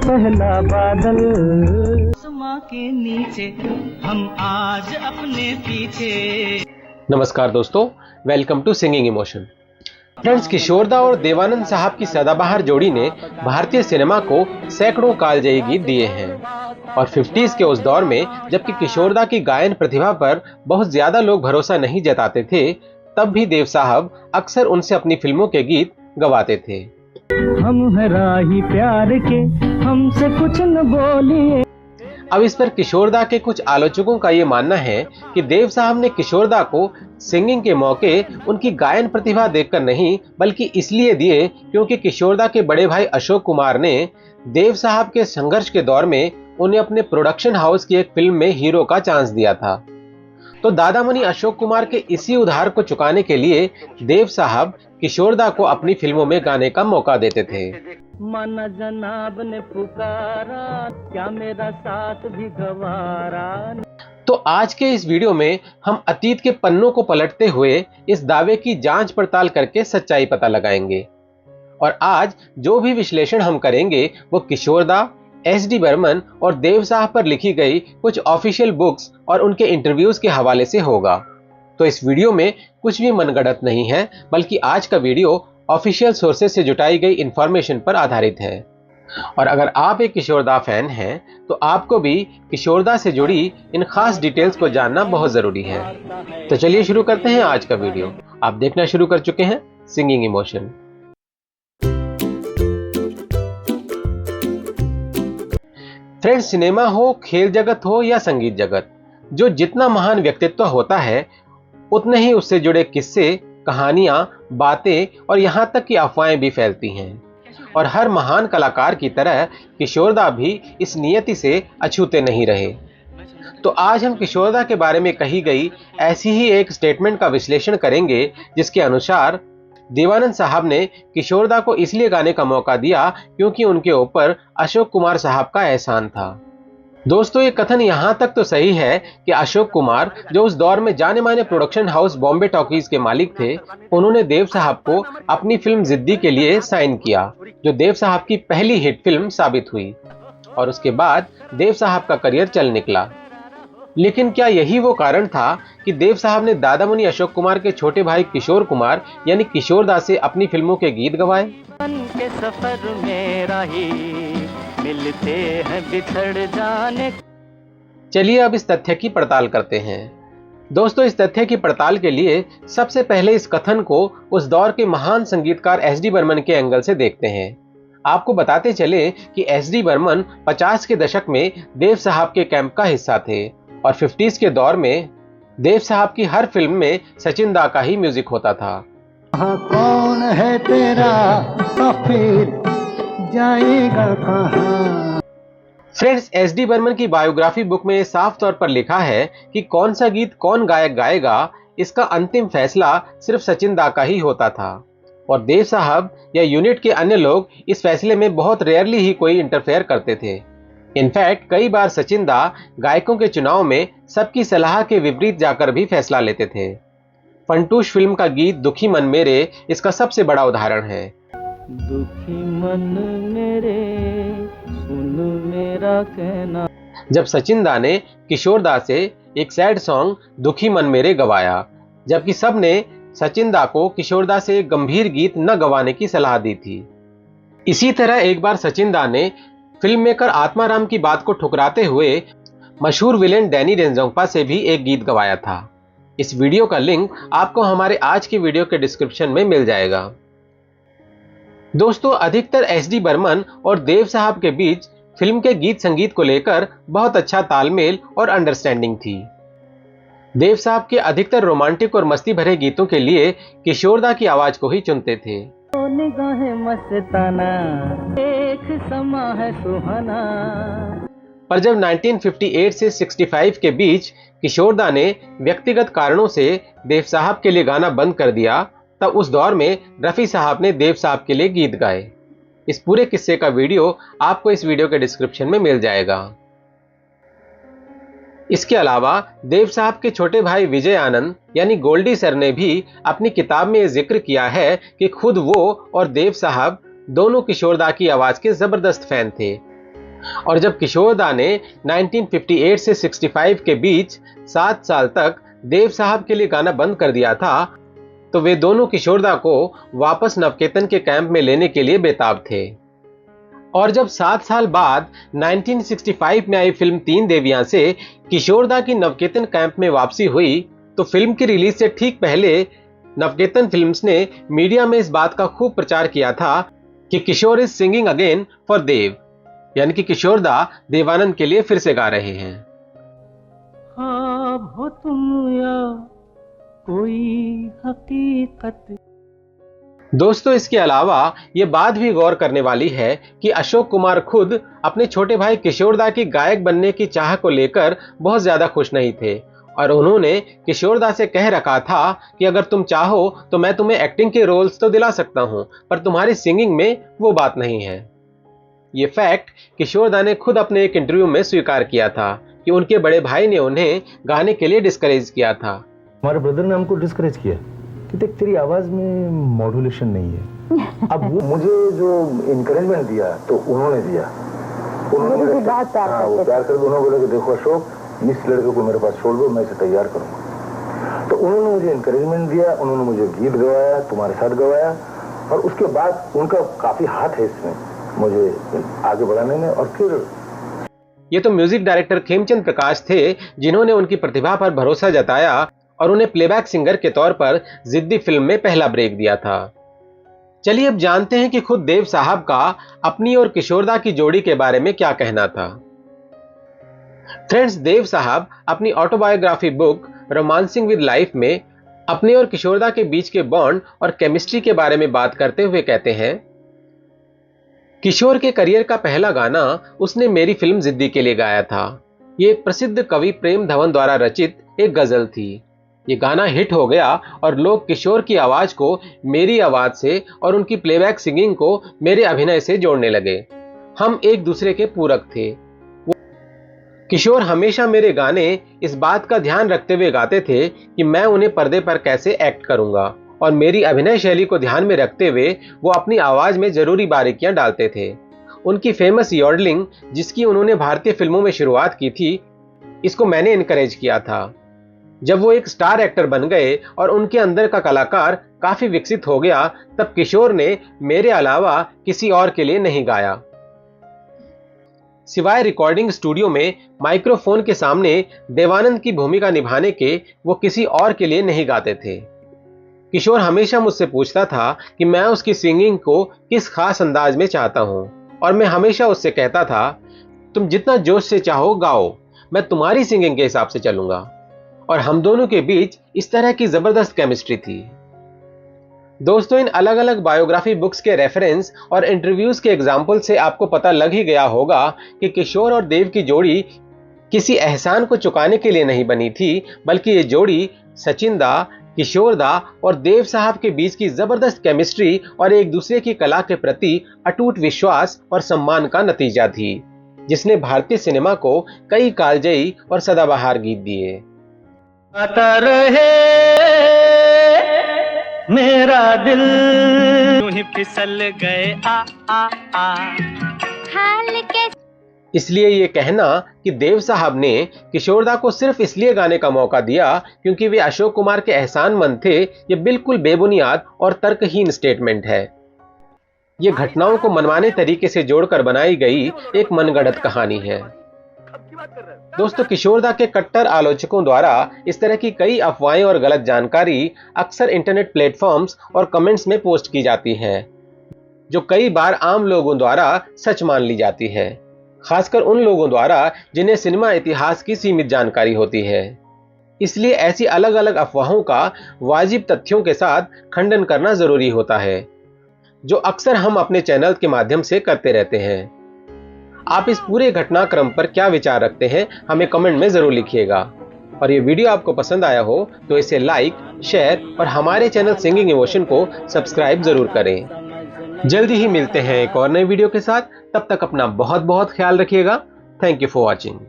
पहला बादल आसमां के नीचे हम आज अपने पीछे। नमस्कार दोस्तों, welcome to singing emotion. Friends, Kishoreda और देवानंद साहब की सदाबहार जोड़ी ने भारतीय सिनेमा को सैकड़ों कालजयी गीत दिए हैं और 50s के उस दौर में जबकि किशोरदा की गायन प्रतिभा पर बहुत ज्यादा लोग भरोसा नहीं जताते थे, तब भी देव साहब अक्सर उनसे अपनी फिल्मों के गीत गवाते थे। हम है राही प्यार के, हमसे कुछ न बोलिए। अब इस पर किशोरदा के कुछ आलोचकों का ये मानना है कि देव साहब ने किशोरदा को सिंगिंग के मौके उनकी गायन प्रतिभा देखकर नहीं, बल्कि इसलिए दिए क्योंकि किशोरदा के बड़े भाई अशोक कुमार ने देव साहब के संघर्ष के दौर में उन्हें अपने प्रोडक्शन हाउस की एक फिल्म में हीरो का चांस दिया था। तो दादामणि अशोक कुमार के इसी उधार को चुकाने के लिए देव साहब किशोरदा को अपनी फिल्मों में गाने का मौका देते थे। माना जनाब ने पुकारा, क्या मेरा साथ भी गवारा। तो आज के इस वीडियो में हम अतीत के पन्नों को पलटते हुए इस दावे की जांच पड़ताल करके सच्चाई पता लगाएंगे। और आज जो भी विश्लेषण हम करेंगे वो किशोरदा, एस.डी. बर्मन और देव साहब पर लिखी गई कुछ ऑफिशियल बुक्स और उनके इंटरव्यूज के हवाले से होगा। तो इस वीडियो में कुछ भी मनगढ़ंत नहीं है, बल्कि आज का वीडियो ऑफिशियल सोर्सेज से जुटाई गई इंफॉर्मेशन पर आधारित है। और अगर आप एक किशोरदा फैन हैं तो आपको भी किशोरदा से जुड़ी इन खास डिटेल्स को जानना बहुत जरूरी है। तो चलिए शुरू करते हैं आज का वीडियो। आप देखना शुरू कर चुके हैं सिंगिंग इमोशन। फ्रेंड्स, सिनेमा हो, खेल जगत हो या संगीत जगत, जो जितना महान व्यक्तित्व होता है उतने ही उससे जुड़े किस्से, कहानियां, बातें और यहां तक कि अफवाहें भी फैलती हैं। और हर महान कलाकार की तरह किशोरदा भी इस नियति से अछूते नहीं रहे। तो आज हम किशोरदा के बारे में कही गई ऐसी ही एक स्टेटमेंट का विश्लेषण करेंगे, जिसके अनुसार देवानंद साहब ने किशोरदा को इसलिए गाने का मौका दिया क्योंकि उनके ऊपर अशोक कुमार साहब का एहसान था। दोस्तों, ये कथन यहां तक तो सही है कि अशोक कुमार, जो उस दौर में जाने माने प्रोडक्शन हाउस बॉम्बे टॉकीज के मालिक थे, उन्होंने देव साहब को अपनी फिल्म जिद्दी के लिए साइन किया, जो देव साहब की पहली हिट फिल्म साबित हुई। और उसके बाद देव साहब का करियर चल निकला। लेकिन क्या यही वो कारण था कि देव साहब ने दादामणि अशोक कुमार के छोटे भाई किशोर कुमार यानी किशोरदा से अपनी फिल्मों के गीत गवाए? के सफर में राही मिलते हैं बिछड़ जाने। चलिए अब इस तथ्य की पड़ताल करते हैं। दोस्तों, इस तथ्य की पड़ताल के लिए सबसे पहले इस कथन को उस दौर के महान संगीतकार एस.डी. बर्मन के एंगल से देखते हैं। आपको बताते चले कि एस.डी. बर्मन 50 के दशक में देव साहब के कैंप का हिस्सा थे और 50s के दौर में देव साहब की हर फिल्म में सचिन दा का ही म्यूजिक होता था। कौन है तेरा सफीर, जाएगा कहां। Friends, SD. बर्मन की बायोग्राफी बुक में साफ तौर पर लिखा है कि कौन सा गीत कौन गायक गाएगा, इसका अंतिम फैसला सिर्फ सचिन दा का ही होता था और देव साहब या यूनिट के अन्य लोग इस फैसले में बहुत रेयरली ही कोई इंटरफेयर करते थे। इनफैक्ट कई बार सचिन दा गायकों के चुनाव में सबकी सलाह के विपरीत जाकर भी फैसला लेते थे। फंटूश फिल्म का गीत दुखी मन मेरे इसका सबसे बड़ा उदाहरण है। दुखी मन मेरे, सुन मेरा कहना। जब सचिन दा ने किशोरदा से एक सैड सॉन्ग दुखी मन मेरे गवाया, जबकि सब ने सचिन दा को किशोरदा से एक गंभीर गीत न गवाने की सलाह दी थी। इसी तरह एक बार सचिन दा ने फिल्म मेकर आत्माराम की बात को ठुकराते हुए मशहूर विलेन डैनी डेंजोंगपा से भी एक गीत गवाया था। इस वीडियो का लिंक आपको हमारे आज की वीडियो के डिस्क्रिप्शन में मिल जाएगा। दोस्तों, अधिकतर एस.डी. बर्मन और देव साहब के बीच फिल्म के गीत संगीत को लेकर बहुत अच्छा तालमेल और अंडरस्टैंडिंग थी। देव साहब के अधिकतर रोमांटिक और मस्ती भरे गीतों के लिए किशोरदा की आवाज को ही चुनते थे। निगाहें मस्ताना, एक समा है सुहाना। पर जब 1958 से 65 के बीच किशोरदा ने व्यक्तिगत कारणों से देव साहब के लिए गाना बंद कर दिया, तब उस दौर में रफी साहब ने देव साहब के लिए गीत गाए। इस पूरे किस्से का वीडियो आपको इस वीडियो के डिस्क्रिप्शन में मिल जाएगा। इसके अलावा देव साहब के छोटे भाई विजय आनंद यानी गोल्डी सर ने भी अपनी किताब में जिक्र किया है कि खुद वो और देव साहब दोनों किशोरदा की आवाज के जबरदस्त फैन थे और जब किशोरदा ने 1958 से 65 के बीच 7 साल तक देव साहब के लिए गाना बंद कर दिया था, तो वे दोनों किशोरदा को वापस नवकेतन के कैंप में लेने के लिए बेताब थे। और जब 7 साल बाद 1965 में आई फिल्म 3 देवियां से किशोरदा की नवकेतन कैंप में वापसी हुई, तो फिल्म की रिलीज से ठीक पहले नवकेतन फिल्म्स ने मीडिया में इस बात का खूब प्रचार किया था कि किशोर इज सिंगिंग अगेन फॉर देव, यानी कि किशोरदा देवानंद के लिए फिर से गा रहे हैं। ख्वाब हो तुम या कोई हकीकत। दोस्तों, इसके अलावा ये बात भी गौर करने वाली है कि अशोक कुमार खुद अपने छोटे भाई किशोरदा की गायक बनने की चाह को लेकर बहुत ज्यादा खुश नहीं थे और उन्होंने किशोरदा से कह रखा था कि अगर तुम चाहो तो मैं तुम्हें एक्टिंग के रोल्स तो दिला सकता हूं, पर तुम्हारी सिंगिंग में वो बात नहीं है। ये फैक्ट किशोरदा ने खुद अपने एक इंटरव्यू में स्वीकार किया था कि उनके बड़े भाई ने उन्हें गाने के लिए डिस्करेज किया था। हमारे ब्रदर ने हमको डिस्करेज किया कि देख तेरी आवाज में मॉड्यूलेशन नहीं है। अब वो मुझे जो इनकरेजमेंट दिया तो उन्होंने दिया, उन्होंने प्यार कर उन्होंने बोला कि देखो अशोक, इस लड़के को मेरे पास छोड़ दो, मैं इसे तैयार करूंगा। तो उन्होंने मुझे इनकरेजमेंट दिया, उन्होंने मुझे गीत गवाया, तुम्हारे साथ गवाया, और उसके बाद उनका काफी हाथ है इसमें मुझे आगे बढ़ाने में। और फिर ये तो म्यूजिक डायरेक्टर खेमचंद प्रकाश थे जिन्होंने उनकी प्रतिभा पर भरोसा जताया और उन्हें प्लेबैक सिंगर के तौर पर जिद्दी फिल्म में पहला ब्रेक दिया था। चलिए अब जानते हैं कि खुद देव साहब का अपनी और किशोरदा की जोड़ी के बारे में क्या कहना था। फ्रेंड्स, देव साहब अपनी autobiography book romancing with life में अपने और किशोरदा के बीच के बॉन्ड और केमिस्ट्री के बारे में बात करते हुए कहते हैं, किशोर के करियर का पहला गाना उसने मेरी फिल्म जिद्दी के लिए गाया था। ये एक प्रसिद्ध कवि प्रेम धवन द्वारा रचित एक गजल थी। ये गाना हिट हो गया और लोग किशोर की आवाज को मेरी आवाज से और उनकी प्लेबैक सिंगिंग को मेरे अभिनय से जोड़ने लगे। हम एक दूसरे के पूरक थे। किशोर हमेशा मेरे गाने इस बात का ध्यान रखते हुए गाते थे कि मैं उन्हें पर्दे पर कैसे एक्ट करूंगा, और मेरी अभिनय शैली को ध्यान में रखते हुए वो अपनी आवाज में जरूरी बारीकियां डालते थे। उनकी फेमस यॉडलिंग, जिसकी उन्होंने भारतीय फिल्मों में शुरुआत की थी, इसको मैंने इनकरेज किया था। जब वो एक स्टार एक्टर बन गए और उनके अंदर का कलाकार काफी विकसित हो गया, तब किशोर ने मेरे अलावा किसी और के लिए नहीं गाया। सिवाय रिकॉर्डिंग स्टूडियो में माइक्रोफोन के सामने देवानंद की भूमिका निभाने के वो किसी और के लिए नहीं गाते थे। किशोर हमेशा मुझसे पूछता था कि मैं उसकी सिंगिंग को किस खास अंदाज में चाहता हूं, और मैं हमेशा उससे कहता था, तुम जितना जोश से चाहो गाओ, मैं तुम्हारी सिंगिंग के हिसाब से चलूंगा। और हम दोनों के बीच इस तरह की जबरदस्त केमिस्ट्री थी। दोस्तों, इन अलग अलग बायोग्राफी बुक्स के रेफरेंस और इंटरव्यूज के एग्जाम्पल से आपको पता लग ही गया होगा कि किशोर और देव की जोड़ी किसी एहसान को चुकाने के लिए नहीं बनी थी, बल्कि ये जोड़ी सचिन दा, किशोर दा और देव साहब के बीच की जबरदस्त केमिस्ट्री और एक दूसरे की कला के प्रति अटूट विश्वास और सम्मान का नतीजा थी, जिसने भारतीय सिनेमा को कई कालजयी और सदाबहार गीत दिए। आता रहे मेरा दिल, यूं ही फिसल गए आ आ आ। हाल के इसलिए ये कहना कि देव साहब ने किशोरदा को सिर्फ इसलिए गाने का मौका दिया क्योंकि वे अशोक कुमार के एहसानमंद थे, ये बिल्कुल बेबुनियाद और तर्कहीन स्टेटमेंट है। ये घटनाओं को मनमाने तरीके से जोड़कर बनाई गई एक मनगढ़ंत कहानी है। दोस्तों, किशोरदा के कट्टर आलोचकों द्वारा इस तरह की कई अफवाहें और गलत जानकारी अक्सर इंटरनेट प्लेटफॉर्म्स और कमेंट्स में पोस्ट की जाती है, जो कई बार आम लोगों द्वारा सच मान ली जाती है, खासकर उन लोगों द्वारा जिन्हें सिनेमा इतिहास की सीमित जानकारी होती है। इसलिए ऐसी अलग अलग अफवाहों का वाजिब तथ्यों के साथ खंडन करना जरूरी होता है, जो अक्सर हम अपने चैनल के माध्यम से करते रहते हैं। आप इस पूरे घटनाक्रम पर क्या विचार रखते हैं, हमें कमेंट में जरूर लिखिएगा। और ये वीडियो आपको पसंद आया हो तो इसे लाइक, शेयर और हमारे चैनल सिंगिंग इमोशन को सब्सक्राइब जरूर करें। जल्दी ही मिलते हैं एक और नए वीडियो के साथ। तब तक अपना बहुत बहुत ख्याल रखिएगा। Thank you for watching.